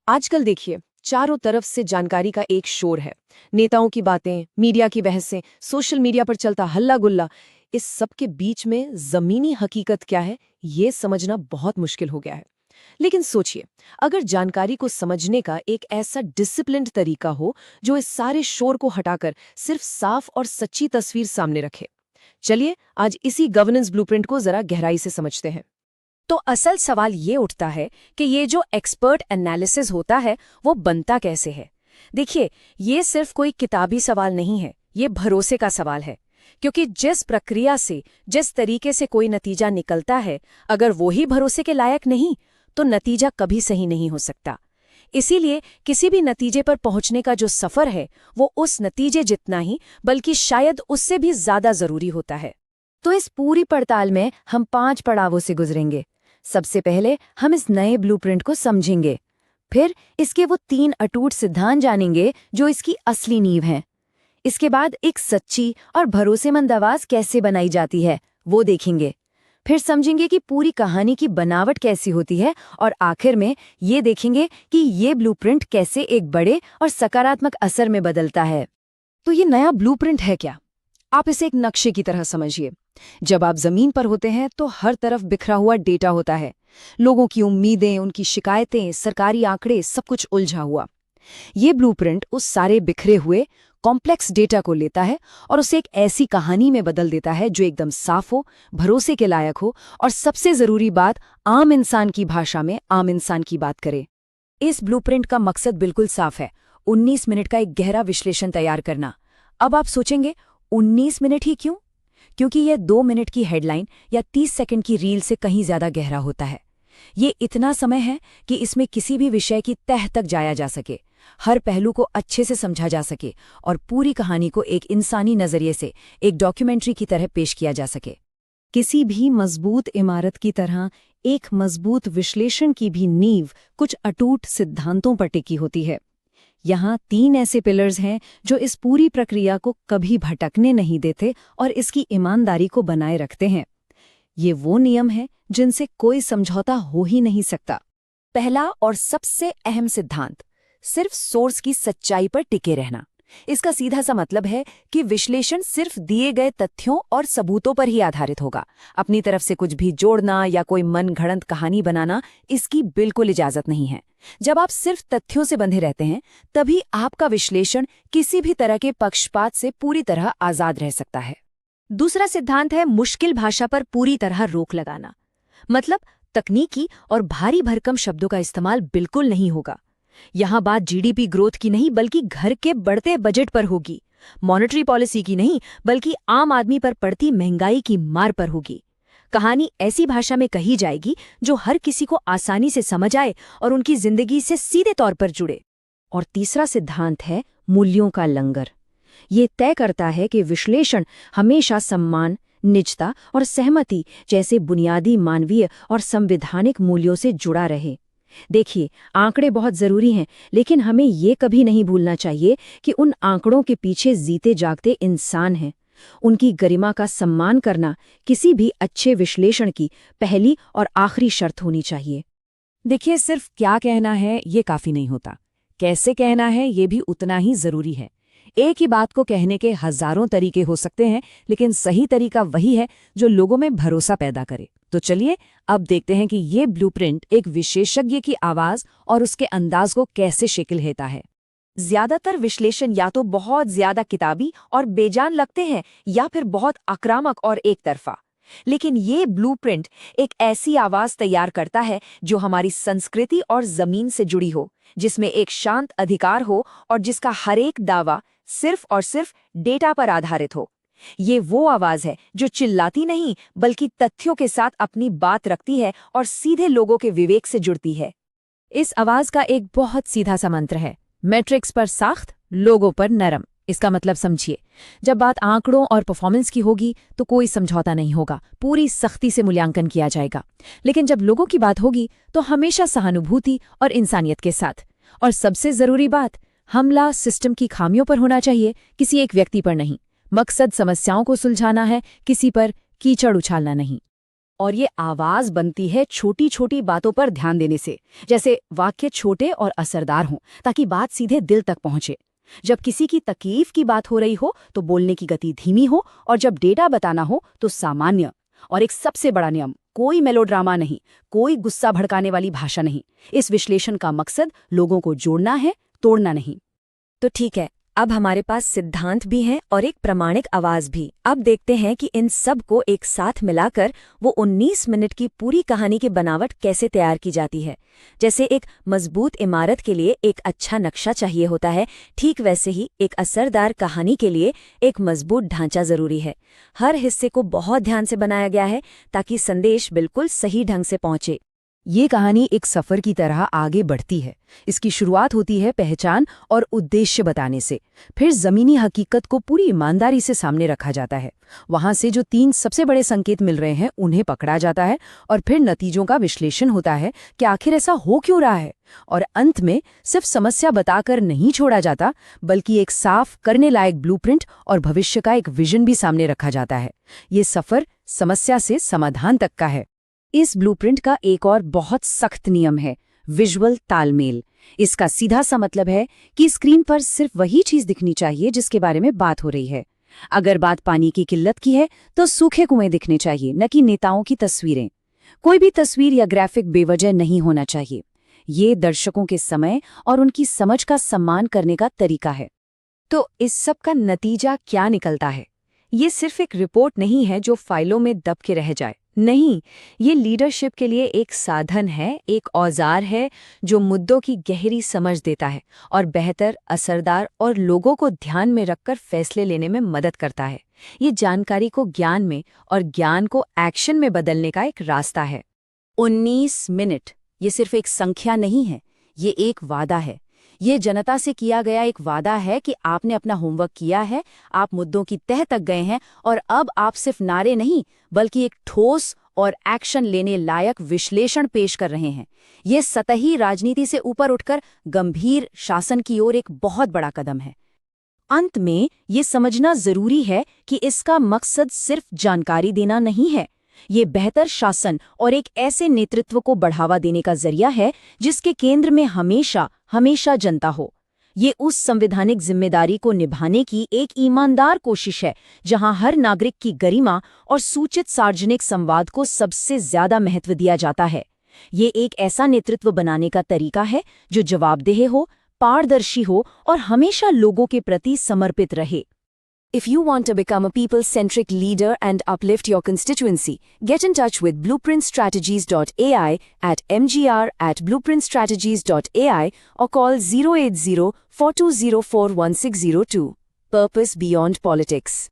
आजकल देखिए, चारों तरफ से जानकारी का एक शोर है। नेताओं की बातें, मीडिया की बहसें, सोशल मीडिया पर चलता हल्ला गुल्ला। इस सब के बीच में जमीनी हकीकत क्या है, ये समझना बहुत मुश्किल हो गया है। लेकिन सोचिए, अगर जानकारी को समझने का एक ऐसा डिसिप्लिन्ड तरीका हो जो इस सारे शोर को हटाकर सिर्फ साफ और सच्ची तस्वीर सामने रखे। चलिए आज इसी गवर्नेंस ब्लूप्रिंट को जरा गहराई से समझते हैं। तो असल सवाल ये उठता है कि ये जो एक्सपर्ट एनालिसिस होता है वो बनता कैसे है। देखिए, ये सिर्फ कोई किताबी सवाल नहीं है, ये भरोसे का सवाल है। क्योंकि जिस प्रक्रिया से, जिस तरीके से कोई नतीजा निकलता है, अगर वो ही भरोसे के लायक नहीं तो नतीजा कभी सही नहीं हो सकता। इसीलिए किसी भी नतीजे पर पहुंचने का जो सफर है वो उस नतीजे जितना ही, बल्कि शायद उससे भी ज्यादा जरूरी होता है। तो इस पूरी पड़ताल में हम 5 पड़ावों से गुजरेंगे। सबसे पहले हम इस नए ब्लूप्रिंट को समझेंगे, फिर इसके वो 3 अटूट सिद्धांत जानेंगे जो इसकी असली नींव हैं। इसके बाद एक सच्ची और भरोसेमंद आवाज कैसे बनाई जाती है वो देखेंगे, फिर समझेंगे कि पूरी कहानी की बनावट कैसी होती है, और आखिर में ये देखेंगे कि ये ब्लूप्रिंट कैसे एक बड़े और सकारात्मक असर में बदलता है। तो ये नया ब्लूप्रिंट है क्या? आप इसे एक नक्शे की तरह समझिए। जब आप जमीन पर होते हैं तो हर तरफ बिखरा हुआ डेटा होता है। लोगों की उम्मीदें, उनकी शिकायतें, सरकारी आंकड़े, सब कुछ उलझा हुआ। ये ब्लूप्रिंट उस सारे बिखरे हुए कॉम्प्लेक्स डेटा को लेता है और उसे एक ऐसी कहानी में बदल देता है जो एकदम साफ हो, भरोसे के लायक हो, और सबसे जरूरी बात, आम इंसान की भाषा में आम इंसान की बात करे। इस ब्लूप्रिंट का मकसद बिल्कुल साफ है, 19 मिनट का एक गहरा विश्लेषण तैयार करना। अब आप सोचेंगे 19 मिनट ही क्यों? क्योंकि यह 2 मिनट की हेडलाइन या 30 सेकंड की रील से कहीं ज्यादा गहरा होता है। ये इतना समय है कि इसमें किसी भी विषय की तह तक जाया जा सके, हर पहलू को अच्छे से समझा जा सके और पूरी कहानी को एक इंसानी नजरिए से, एक डॉक्यूमेंट्री की तरह पेश किया जा सके। किसी भी मजबूत इमारत की तरह एक मजबूत विश्लेषण की भी नींव कुछ अटूट सिद्धांतों पर टिकी होती है। यहाँ 3 ऐसे पिलर्स हैं जो इस पूरी प्रक्रिया को कभी भटकने नहीं देते और इसकी ईमानदारी को बनाए रखते हैं। ये वो नियम हैं जिनसे कोई समझौता हो ही नहीं सकता। पहला और सबसे अहम सिद्धांत, सिर्फ सोर्स की सच्चाई पर टिके रहना। इसका सीधा सा मतलब है कि विश्लेषण सिर्फ दिए गए तथ्यों और सबूतों पर ही आधारित होगा। अपनी तरफ से कुछ भी जोड़ना या कोई मनगढ़ंत कहानी बनाना, इसकी बिल्कुल इजाजत नहीं है। जब आप सिर्फ तथ्यों से बंधे रहते हैं, तभी आपका विश्लेषण किसी भी तरह के पक्षपात से पूरी तरह आजाद रह सकता है। दूसरा सिद्धांत है मुश्किल भाषा पर पूरी तरह रोक लगाना। मतलब तकनीकी और भारी भरकम शब्दों का इस्तेमाल बिल्कुल नहीं होगा। यहाँ बात जीडीपी ग्रोथ की नहीं बल्कि घर के बढ़ते बजट पर होगी। मॉनेटरी पॉलिसी की नहीं बल्कि आम आदमी पर पड़ती महंगाई की मार पर होगी। कहानी ऐसी भाषा में कही जाएगी जो हर किसी को आसानी से समझ आए और उनकी जिंदगी से सीधे तौर पर जुड़े। और तीसरा सिद्धांत है मूल्यों का लंगर। ये तय करता है कि विश्लेषण हमेशा सम्मान, निजता और सहमति जैसे बुनियादी मानवीय और संवैधानिक मूल्यों से जुड़ा रहे। देखिए, आंकड़े बहुत जरूरी हैं, लेकिन हमें ये कभी नहीं भूलना चाहिए कि उन आंकड़ों के पीछे जीते जागते इंसान हैं। उनकी गरिमा का सम्मान करना किसी भी अच्छे विश्लेषण की पहली और आखिरी शर्त होनी चाहिए। देखिए, सिर्फ क्या कहना है ये काफी नहीं होता, कैसे कहना है ये भी उतना ही जरूरी है। एक ही बात को कहने के हजारों तरीके हो सकते हैं, लेकिन सही तरीका वही है जो लोगों में भरोसा पैदा करे। तो चलिए अब देखते हैं कि ये ब्लूप्रिंट एक विशेषज्ञ की आवाज और उसके अंदाज को कैसे शक्ल देता है। ज्यादातर विश्लेषण या तो बहुत ज्यादा किताबी और बेजान लगते हैं या फिर बहुत आक्रामक और एक तरफा। लेकिन ये ब्लूप्रिंट एक ऐसी आवाज तैयार करता है जो हमारी संस्कृति और जमीन से जुड़ी हो, जिसमें एक शांत अधिकार हो और जिसका हर एक दावा सिर्फ और सिर्फ डेटा पर आधारित हो। ये वो आवाज है जो चिल्लाती नहीं बल्कि तथ्यों के साथ अपनी बात रखती है और सीधे लोगों के विवेक से जुड़ती है। इस आवाज का एक बहुत सीधा सा मंत्र है, मैट्रिक्स पर सख्त, लोगों पर नरम। इसका मतलब समझिए, जब बात आंकड़ों और परफॉर्मेंस की होगी तो कोई समझौता नहीं होगा, पूरी सख्ती से मूल्यांकन किया जाएगा। लेकिन जब लोगों की बात होगी तो हमेशा सहानुभूति और इंसानियत के साथ। और सबसे जरूरी बात, हमला सिस्टम की खामियों पर होना चाहिए, किसी एक व्यक्ति पर नहीं। मकसद समस्याओं को सुलझाना है, किसी पर कीचड़ उछालना नहीं। और ये आवाज बनती है छोटी छोटी बातों पर ध्यान देने से, जैसे वाक्य छोटे और असरदार हों ताकि बात सीधे दिल तक पहुंचे। जब किसी की तकलीफ की बात हो रही हो तो बोलने की गति धीमी हो, और जब डेटा बताना हो तो सामान्य। और एक सबसे बड़ा नियम, कोई मेलोड्रामा नहीं, कोई गुस्सा भड़काने वाली भाषा नहीं। इस विश्लेषण का मकसद लोगों को जोड़ना है, तोड़ना नहीं। तो ठीक है, अब हमारे पास सिद्धांत भी हैं और एक प्रामाणिक आवाज भी। अब देखते हैं कि इन सब को एक साथ मिलाकर वो 19 मिनट की पूरी कहानी की बनावट कैसे तैयार की जाती है। जैसे एक मजबूत इमारत के लिए एक अच्छा नक्शा चाहिए होता है, ठीक वैसे ही एक असरदार कहानी के लिए एक मजबूत ढांचा जरूरी है। हर हिस्से को बहुत ध्यान से बनाया गया है ताकि संदेश बिल्कुल सही ढंग से पहुंचे। ये कहानी एक सफर की तरह आगे बढ़ती है। इसकी शुरुआत होती है पहचान और उद्देश्य बताने से, फिर जमीनी हकीकत को पूरी ईमानदारी से सामने रखा जाता है। वहां से जो 3 सबसे बड़े संकेत मिल रहे हैं उन्हें पकड़ा जाता है, और फिर नतीजों का विश्लेषण होता है कि आखिर ऐसा हो क्यों रहा है। और अंत में सिर्फ समस्या बताकर नहीं छोड़ा जाता, बल्कि एक साफ करने लायक ब्लूप्रिंट और भविष्य का एक विजन भी सामने रखा जाता है। ये सफर समस्या से समाधान तक का है। इस ब्लूप्रिंट का एक और बहुत सख्त नियम है, विजुअल तालमेल। इसका सीधा सा मतलब है कि स्क्रीन पर सिर्फ वही चीज दिखनी चाहिए जिसके बारे में बात हो रही है। अगर बात पानी की किल्लत की है तो सूखे कुएं दिखने चाहिए, न कि नेताओं की तस्वीरें। कोई भी तस्वीर या ग्राफिक बेवजह नहीं होना चाहिए। ये दर्शकों के समय और उनकी समझ का सम्मान करने का तरीका है। तो इस सब का नतीजा क्या निकलता है? ये सिर्फ एक रिपोर्ट नहीं है जो फाइलों में दब के रह जाए। नहीं, ये लीडरशिप के लिए एक साधन है, एक औजार है जो मुद्दों की गहरी समझ देता है और बेहतर, असरदार और लोगों को ध्यान में रखकर फैसले लेने में मदद करता है। ये जानकारी को ज्ञान में और ज्ञान को एक्शन में बदलने का एक रास्ता है। 19 मिनट ये सिर्फ एक संख्या नहीं है, ये एक वादा है। ये जनता से किया गया एक वादा है कि आपने अपना होमवर्क किया है, आप मुद्दों की तह तक गए हैं, और अब आप सिर्फ नारे नहीं बल्कि एक ठोस और एक्शन लेने लायक विश्लेषण पेश कर रहे हैं। ये सतही राजनीति से ऊपर उठकर गंभीर शासन की ओर एक बहुत बड़ा कदम है। अंत में ये समझना जरूरी है कि इसका मकसद सिर्फ जानकारी देना नहीं है। ये बेहतर शासन और एक ऐसे नेतृत्व को बढ़ावा देने का जरिया है जिसके केंद्र में हमेशा हमेशा जनता हो। ये उस संवैधानिक जिम्मेदारी को निभाने की एक ईमानदार कोशिश है जहां हर नागरिक की गरिमा और सूचित सार्वजनिक संवाद को सबसे ज्यादा महत्व दिया जाता है। ये एक ऐसा नेतृत्व बनाने का तरीका है जो जवाबदेह हो, पारदर्शी हो और हमेशा लोगों के प्रति समर्पित रहे। If you want to become a people-centric leader and uplift your constituency, get in touch with blueprintstrategies.ai at mgr@blueprintstrategies.ai or call 080-4204-1602. Purpose beyond politics.